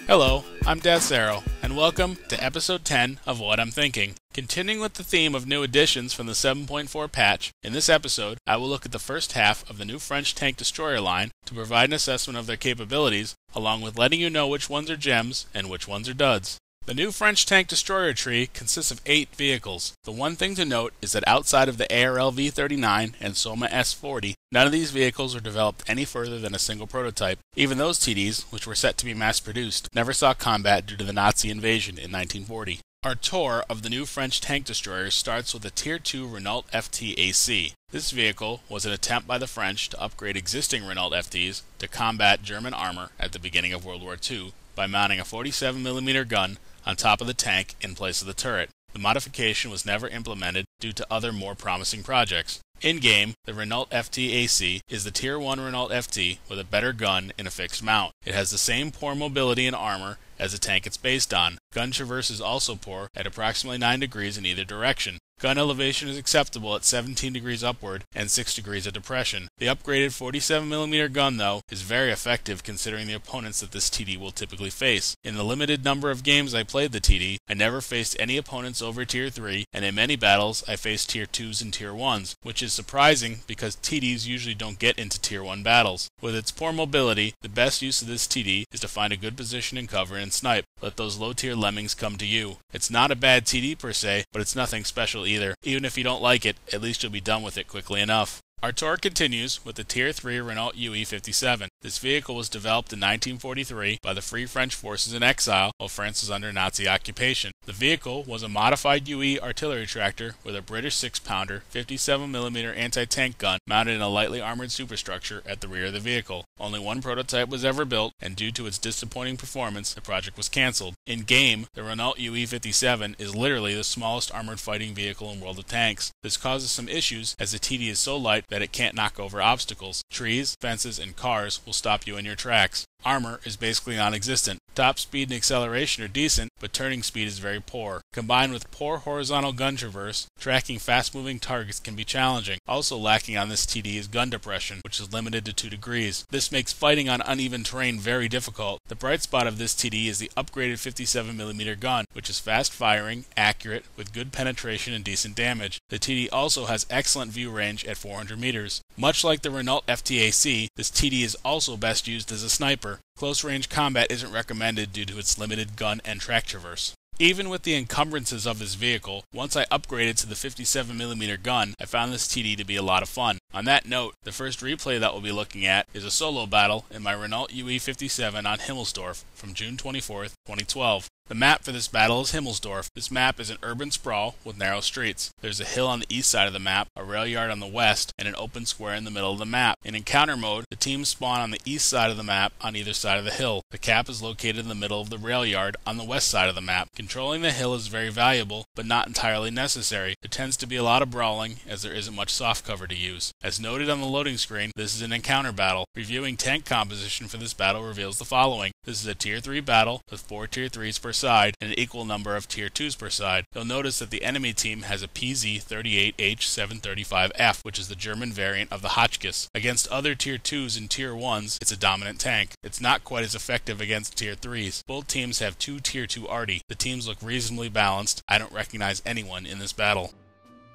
Hello, I'm Death's Arrow, and welcome to episode 10 of What I'm Thinking. Continuing with the theme of new additions from the 7.4 patch, in this episode I will look at the first half of the new French tank destroyer line to provide an assessment of their capabilities, along with letting you know which ones are gems and which ones are duds. The new French tank destroyer tree consists of 8 vehicles. The one thing to note is that outside of the ARL V39 and Somua S-40, none of these vehicles were developed any further than a single prototype. Even those TDs, which were set to be mass-produced, never saw combat due to the Nazi invasion in 1940. Our tour of the new French tank destroyer starts with a Tier 2 RenaultFT AC. This vehicle was an attempt by the French to upgrade existing Renault FTs to combat German armor at the beginning of World War II by mounting a 47mm gun on top of the tank in place of the turret. The modification was never implemented due to other more promising projects. In-game, the RenaultFT AC is the Tier 1 Renault FT with a better gun in a fixed mount. It has the same poor mobility and armor as the tank it's based on. Gun traverse is also poor at approximately 9 degrees in either direction. Gun elevation is acceptable at 17 degrees upward and 6 degrees of depression. The upgraded 47mm gun, though, is very effective considering the opponents that this TD will typically face. In the limited number of games I played the TD, I never faced any opponents over Tier 3, and in many battles I faced Tier 2s and Tier 1s, which is surprising because TDs usually don't get into Tier 1 battles. With its poor mobility, the best use of this TD is to find a good position and cover and snipe. Let those low-tier lemmings come to you. It's not a bad TD per se, but it's nothing special either. Even if you don't like it, at least you'll be done with it quickly enough. Our tour continues with the Tier 3 Renault UE 57. This vehicle was developed in 1943 by the Free French Forces in exile while France was under Nazi occupation. The vehicle was a modified UE artillery tractor with a British 6-pounder 57mm anti-tank gun mounted in a lightly armored superstructure at the rear of the vehicle. Only one prototype was ever built, and due to its disappointing performance, the project was cancelled. In-game, the Renault UE 57 is literally the smallest armored fighting vehicle in World of Tanks. This causes some issues as the TD is so light that it can't knock over obstacles. Trees, fences, and cars will stop you in your tracks. Armor is basically non-existent. Top speed and acceleration are decent, but turning speed is very poor. Combined with poor horizontal gun traverse, tracking fast-moving targets can be challenging. Also lacking on this TD is gun depression, which is limited to 2 degrees. This makes fighting on uneven terrain very difficult. The bright spot of this TD is the upgraded 57mm gun, which is fast-firing, accurate, with good penetration and decent damage. The TD also has excellent view range at 400 meters. Much like the RenaultFT AC, this TD is also best used as a sniper. Close-range combat isn't recommended due to its limited gun and track traverse. Even with the encumbrances of this vehicle, once I upgraded to the 57mm gun, I found this TD to be a lot of fun. On that note, the first replay that we'll be looking at is a solo battle in my Renault UE 57 on Himmelsdorf from June 24th, 2012. The map for this battle is Himmelsdorf. This map is an urban sprawl with narrow streets. There's a hill on the east side of the map, a rail yard on the west, and an open square in the middle of the map. In encounter mode, the teams spawn on the east side of the map on either side of the hill. The cap is located in the middle of the rail yard on the west side of the map. Controlling the hill is very valuable, but not entirely necessary. There tends to be a lot of brawling as there isn't much soft cover to use. As noted on the loading screen, this is an encounter battle. Reviewing tank composition for this battle reveals the following. This is a Tier 3 battle with 4 Tier 3s per side and an equal number of Tier 2s per side. You'll notice that the enemy team has a PZ-38H-735F, which is the German variant of the Hotchkiss. Against other Tier 2s and Tier 1s, it's a dominant tank. It's not quite as effective against Tier 3s. Both teams have 2 Tier 2 arty. The teams look reasonably balanced. I don't recognize anyone in this battle.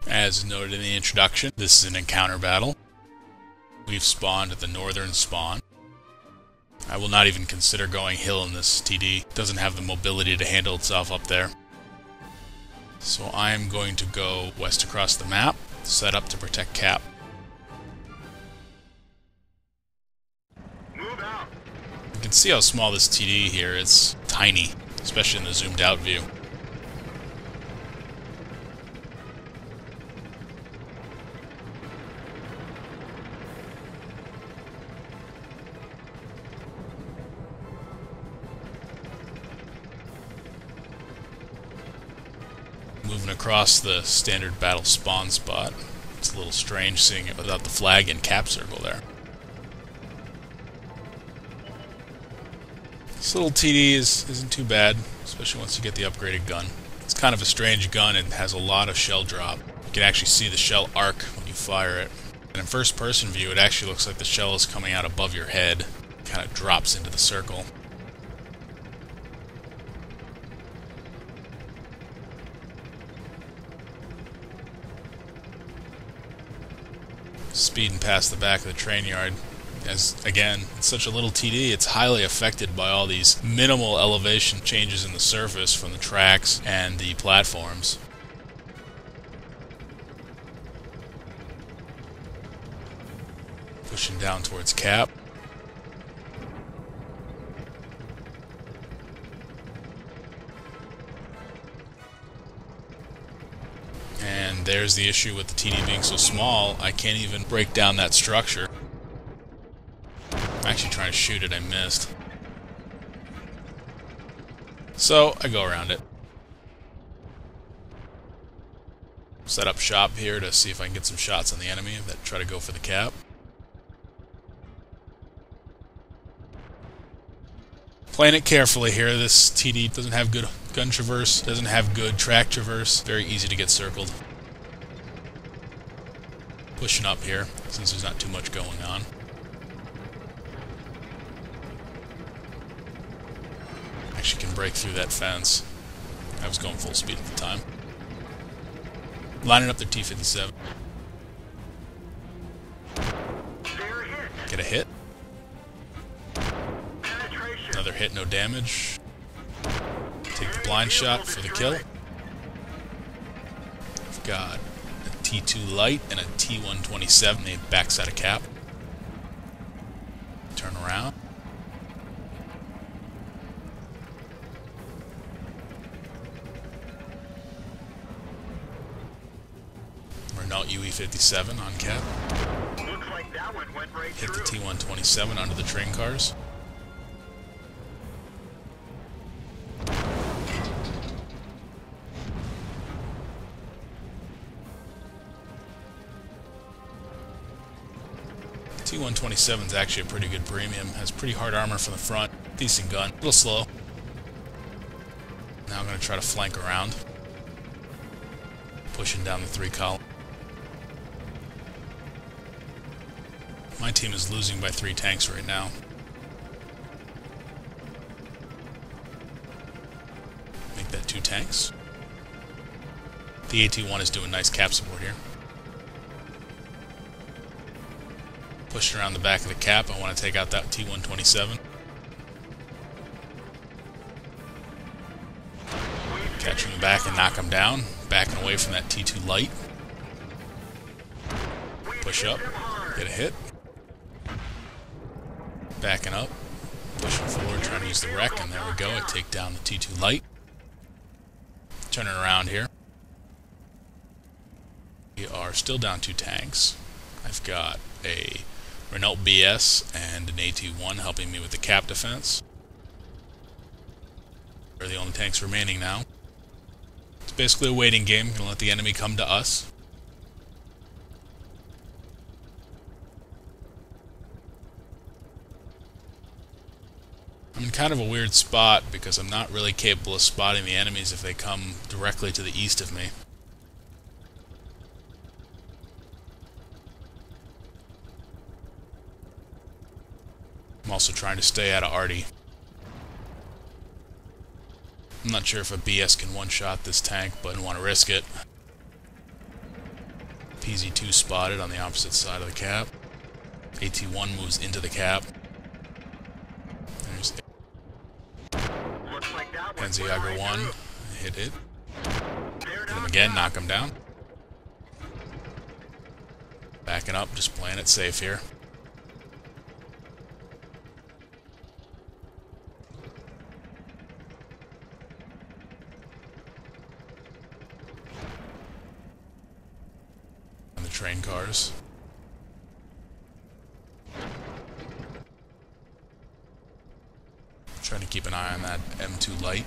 As noted in the introduction, this is an encounter battle. We've spawned at the northern spawn. I will not even consider going hill in this TD. It doesn't have the mobility to handle itself up there. So I am going to go west across the map, set up to protect Cap. Move out. You can see how small this TD here is. It's tiny, especially in the zoomed out view. Moving across the standard battle spawn spot. It's a little strange seeing it without the flag and cap circle there. This little TD isn't too bad, especially once you get the upgraded gun. It's kind of a strange gun and has a lot of shell drop. You can actually see the shell arc when you fire it. And in first person view, it actually looks like the shell is coming out above your head. It kind of drops into the circle. speeding past the back of the train yard. As again, it's such a little TD, it's highly affected by all these minimal elevation changes in the surface from the tracks and the platforms. Pushing down towards cap. And there's the issue with the TD being so small, I can't even break down that structure. I'm actually trying to shoot it, I missed. So, I go around it. Set up shop here to see if I can get some shots on the enemy that try to go for the cap. Playing it carefully here. This TD doesn't have good gun traverse, doesn't have good track traverse. Very easy to get circled. Pushing up here, since there's not too much going on. Actually can break through that fence. I was going full speed at the time. Lining up their T-57. Get a hit. Another hit, no damage. Take the blind shot for the kill. I've got a T2 light and a T127, the backside of cap. Turn around. Renault UE 57 on cap. Hit the T127 onto the train cars. T127 is actually a pretty good premium. Has pretty hard armor from the front. Decent gun. A little slow. Now I'm going to try to flank around. Pushing down the 3 column. My team is losing by 3 tanks right now. Make that 2 tanks. The AT1 is doing nice cap support here. Pushing around the back of the cap, I want to take out that T127. Catch him back and knock him down. Backing away from that T2 light. Push up, get a hit. Backing up, pushing forward, trying to use the wreck, and there we go. I take down the T2 light. Turning around here. We are still down 2 tanks. I've got a Renault BS and an AT1 helping me with the cap defense. They're the only tanks remaining now. It's basically a waiting game. We're going to let the enemy come to us. I'm in kind of a weird spot because I'm not really capable of spotting the enemies if they come directly to the east of me. I'm also trying to stay out of arty. I'm not sure if a BS can one-shot this tank, but I don't want to risk it. PZ2 spotted on the opposite side of the cap. AT1 moves into the cap. There's Panzerjäger 1. Hit it. Hit him again, knock him down. Backing up, just playing it safe here. Train cars. Trying to keep an eye on that M2 light.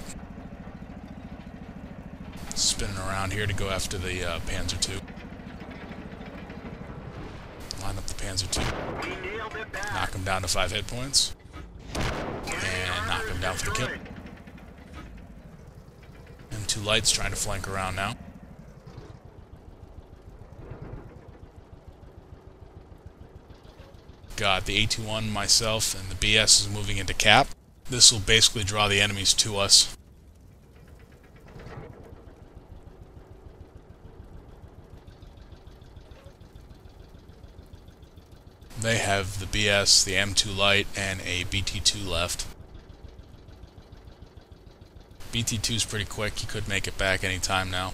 Spinning around here to go after the Panzer II. Line up the Panzer II. Knock him down to 5 hit points. And knock him down for the kill. M2 light's trying to flank around now. Got the AT1, myself, and the BS is moving into cap. This will basically draw the enemies to us. They have the BS, the M2 Lite, and a BT2 left. BT2's pretty quick, he could make it back any time now.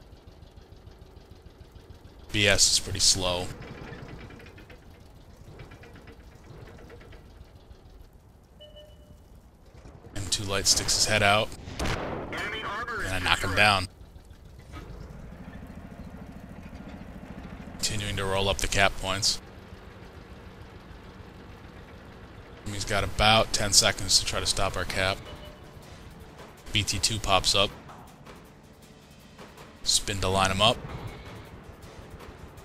BS is pretty slow. M2 Lite sticks his head out, and I knock him down. Continuing to roll up the cap points. He's got about 10 seconds to try to stop our cap. BT2 pops up. Spin to line him up.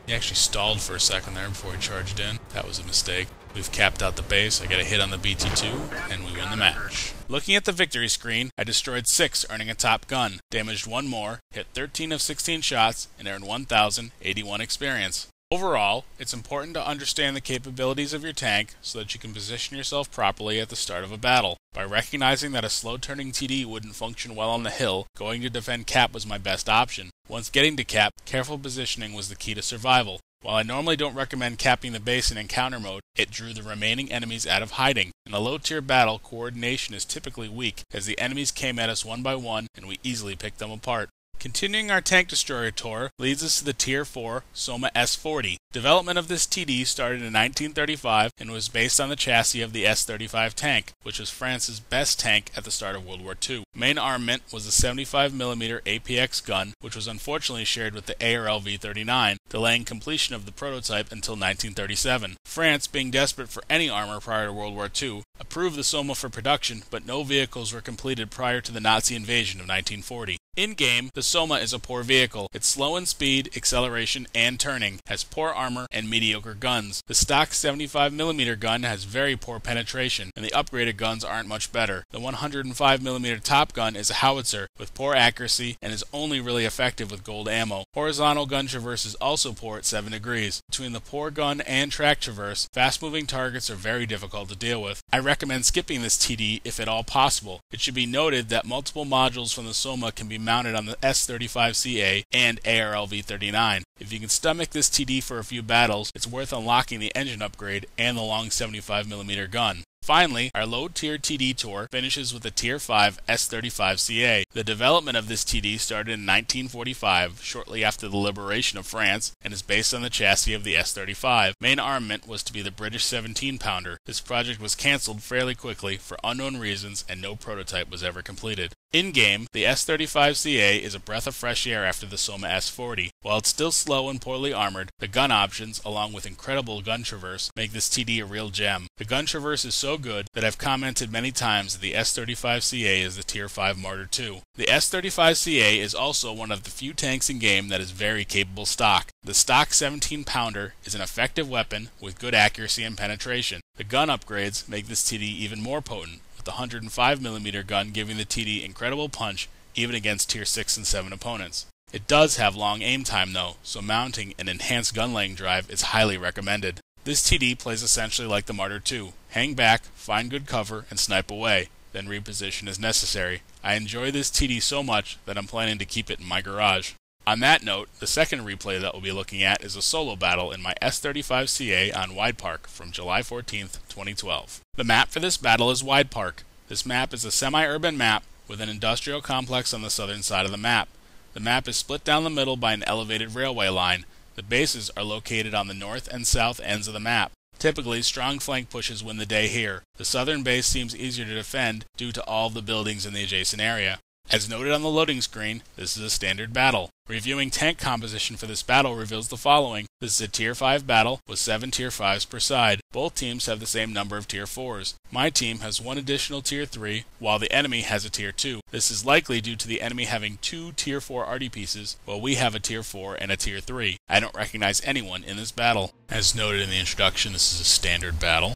He actually stalled for a second there before he charged in. That was a mistake. We've capped out the base. I get a hit on the BT2, and we win the match. Looking at the victory screen, I destroyed 6, earning a top gun, damaged 1 more, hit 13 of 16 shots, and earned 1,081 experience. Overall, it's important to understand the capabilities of your tank so that you can position yourself properly at the start of a battle. By recognizing that a slow-turning TD wouldn't function well on the hill, going to defend cap was my best option. Once getting to cap, careful positioning was the key to survival. While I normally don't recommend capping the base in encounter mode, it drew the remaining enemies out of hiding. In a low-tier battle, coordination is typically weak, as the enemies came at us one by one and we easily picked them apart. Continuing our tank destroyer tour leads us to the Tier 4 Somua S-40. Development of this TD started in 1935 and was based on the chassis of the S-35 tank, which was France's best tank at the start of World War II. Main armament was the 75mm APX gun, which was unfortunately shared with the V-39, delaying completion of the prototype until 1937. France, being desperate for any armor prior to World War II, approved the Somua for production, but no vehicles were completed prior to the Nazi invasion of 1940. In-game, the Somua is a poor vehicle. It's slow in speed, acceleration, and turning, has poor armor, and mediocre guns. The stock 75mm gun has very poor penetration, and the upgraded guns aren't much better. The 105mm Top Gun is a howitzer, with poor accuracy, and is only really effective with gold ammo. Horizontal gun traverse is also poor at 7 degrees. Between the poor gun and track traverse, fast-moving targets are very difficult to deal with. I recommend skipping this TD if at all possible. It should be noted that multiple modules from the Somua can be mounted on the S-35CA and V-39. If you can stomach this TD for a few battles, it's worth unlocking the engine upgrade and the long 75mm gun. Finally, our low-tier TD tour finishes with the Tier 5 S-35CA. The development of this TD started in 1945, shortly after the liberation of France, and is based on the chassis of the S-35. Main armament was to be the British 17-pounder. This project was cancelled fairly quickly for unknown reasons, and no prototype was ever completed. In-game, the S-35CA is a breath of fresh air after the Somua S-40. While it's still slow and poorly armored, the gun options, along with incredible gun traverse, make this TD a real gem. The gun traverse is so good that I've commented many times that the S-35CA is the Tier 5 Martyr II. The S-35CA is also one of the few tanks in game that is very capable stock. The stock 17-pounder is an effective weapon with good accuracy and penetration. The gun upgrades make this TD even more potent, with the 105mm gun giving the TD incredible punch even against Tier 6 and 7 opponents. It does have long aim time though, so mounting an enhanced gun laying drive is highly recommended. This TD plays essentially like the Martyr II. Hang back, find good cover, and snipe away, then reposition as necessary. I enjoy this TD so much that I'm planning to keep it in my garage. On that note, the second replay that we'll be looking at is a solo battle in my S-35CA on Wide Park from July 14th, 2012. The map for this battle is Wide Park. This map is a semi-urban map with an industrial complex on the southern side of the map. The map is split down the middle by an elevated railway line. The bases are located on the north and south ends of the map. Typically, strong flank pushes win the day here. The southern base seems easier to defend due to all the buildings in the adjacent area. As noted on the loading screen, this is a standard battle. Reviewing tank composition for this battle reveals the following. This is a Tier 5 battle with 7 Tier 5s per side. Both teams have the same number of Tier 4s. My team has 1 additional Tier 3, while the enemy has a Tier 2. This is likely due to the enemy having 2 Tier 4 arty pieces, while we have a Tier 4 and a Tier 3. I don't recognize anyone in this battle. As noted in the introduction, this is a standard battle.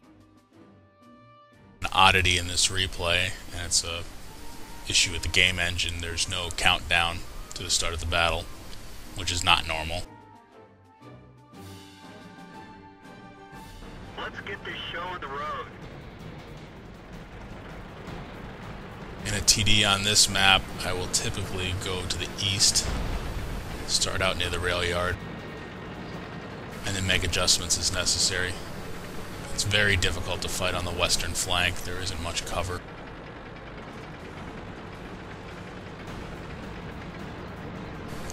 An oddity in this replay, and it's a issue with the game engine. There's no countdown to the start of the battle, which is not normal. Let's get this show on the road. In a TD on this map, I will typically go to the east, start out near the rail yard, and then make adjustments as necessary. It's very difficult to fight on the western flank. There isn't much cover.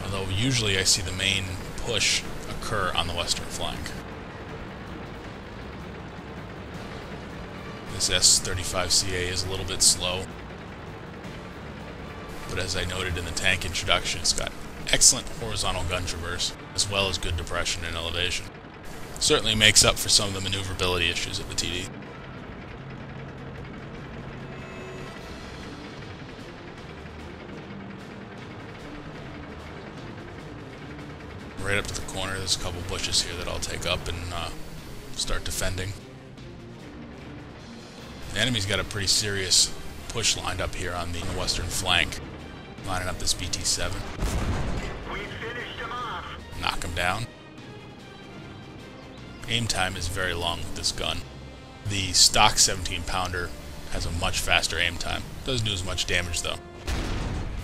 Although usually I see the main push occur on the western flank. This S-35CA is a little bit slow, but as I noted in the tank introduction, it's got excellent horizontal gun traverse, as well as good depression and elevation. Certainly makes up for some of the maneuverability issues of the TD. Right up to the corner, there's a couple bushes here that I'll take up and start defending. The enemy's got a pretty serious push lined up here on the western flank, lining up this BT-7. We finished him off. Knock him down. Aim time is very long with this gun. The stock 17-pounder has a much faster aim time. Doesn't do as much damage though.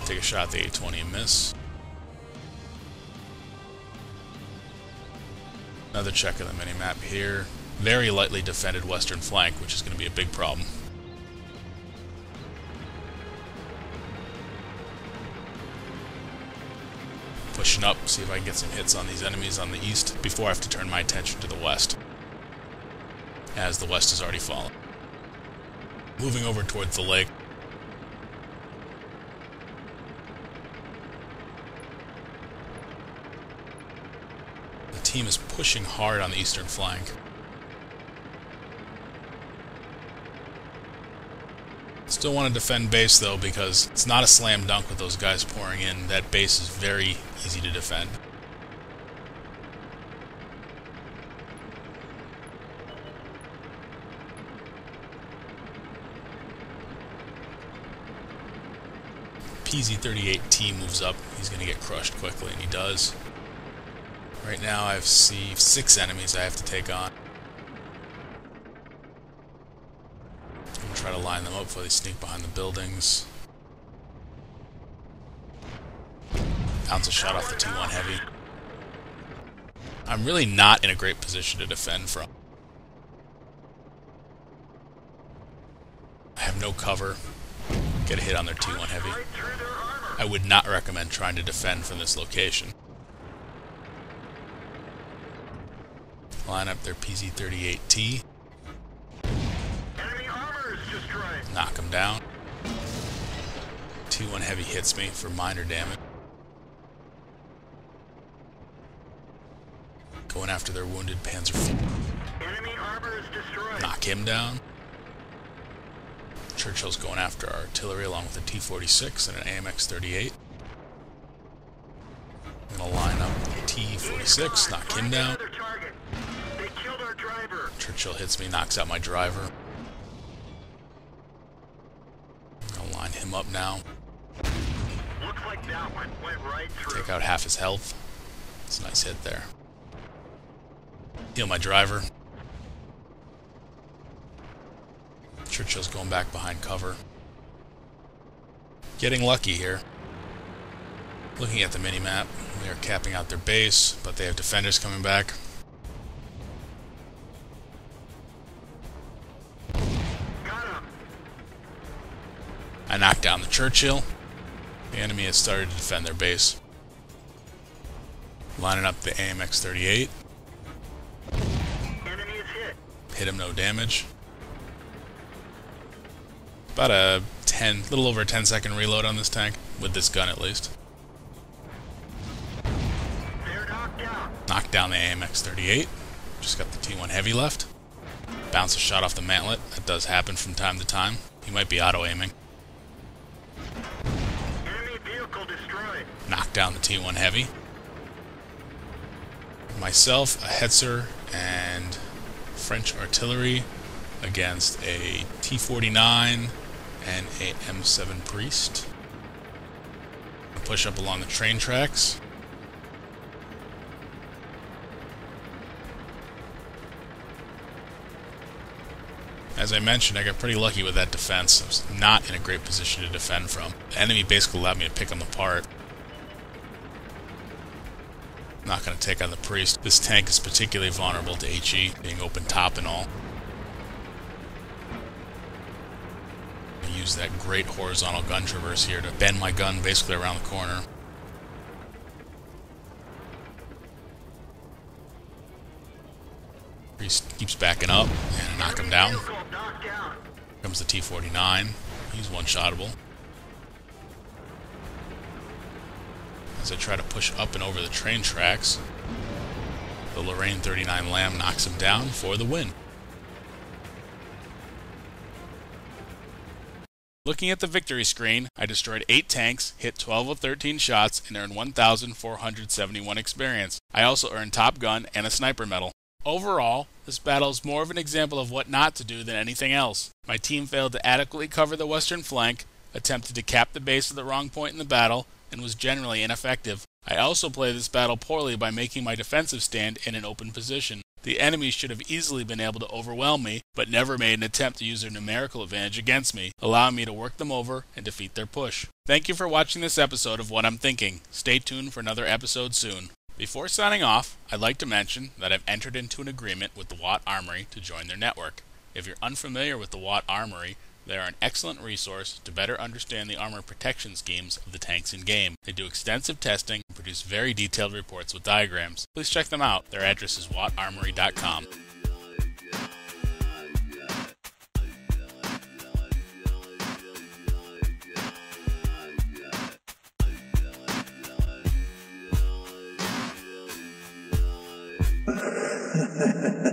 Take a shot at the 820 and miss. Another check of the minimap here. Very lightly defended western flank, which is going to be a big problem. Pushing up, see if I can get some hits on these enemies on the east before I have to turn my attention to the west, as the west has already fallen. Moving over towards the lake. The team is pushing hard on the eastern flank. Still want to defend base though, because it's not a slam dunk with those guys pouring in. That base is very easy to defend. PZ-38T moves up. He's going to get crushed quickly, and he does. Right now I see 6 enemies I have to take on. Try to line them up before they sneak behind the buildings. Bounce a shot off the T1 Heavy. I'm really not in a great position to defend from. I have no cover. Get a hit on their T1 Heavy. I would not recommend trying to defend from this location. Line up their PZ-38T. Knock him down. T1 Heavy hits me for minor damage. Going after their wounded Panzer IV. Enemy armor is destroyed. Knock him down. Churchill's going after our artillery along with a T-46 and an AMX-38. I'm going to line up the T-46, knock him down. They killed our driver. Churchill hits me, knocks out my driver. I'll line him up now. Looks like that one went right through. Take out half his health. It's a nice hit there. Heal my driver. Churchill's going back behind cover. Getting lucky here. Looking at the minimap, they are capping out their base, but they have defenders coming back. I knocked down the Churchill. The enemy has started to defend their base. Lining up the AMX-38. Enemy is hit. Hit him, no damage. About a little over a 10-second reload on this tank, with this gun at least. They're knocked out. Knocked down the AMX-38. Just got the T1 Heavy left. Bounce a shot off the mantlet. That does happen from time to time. He might be auto-aiming. Enemy vehicle destroyed. Knocked down the T1 Heavy. Myself, a Hetzer, and French artillery against a T-49 and a M7 Priest. Push up along the train tracks. As I mentioned, I got pretty lucky with that defense. I was not in a great position to defend from. The enemy basically allowed me to pick them apart. Not going to take on the Priest. This tank is particularly vulnerable to HE, being open top and all. use that great horizontal gun traverse here to bend my gun basically around the corner. He keeps backing up, and knock him down. Comes the T-49. He's one-shottable. As I try to push up and over the train tracks, the Lorraine 39 Lam knocks him down for the win. Looking at the victory screen, I destroyed 8 tanks, hit 12 of 13 shots, and earned 1,471 experience. I also earned Top Gun and a Sniper Medal. Overall, this battle is more of an example of what not to do than anything else. My team failed to adequately cover the western flank, attempted to cap the base at the wrong point in the battle, and was generally ineffective. I also played this battle poorly by making my defensive stand in an open position. The enemy should have easily been able to overwhelm me, but never made an attempt to use their numerical advantage against me, allowing me to work them over and defeat their push. Thank you for watching this episode of What I'm Thinking. Stay tuned for another episode soon. Before signing off, I'd like to mention that I've entered into an agreement with the Wot Armory to join their network. If you're unfamiliar with the Wot Armory, they are an excellent resource to better understand the armor protection schemes of the tanks in-game. They do extensive testing and produce very detailed reports with diagrams. Please check them out. Their address is wotarmory.com. Ha ha ha.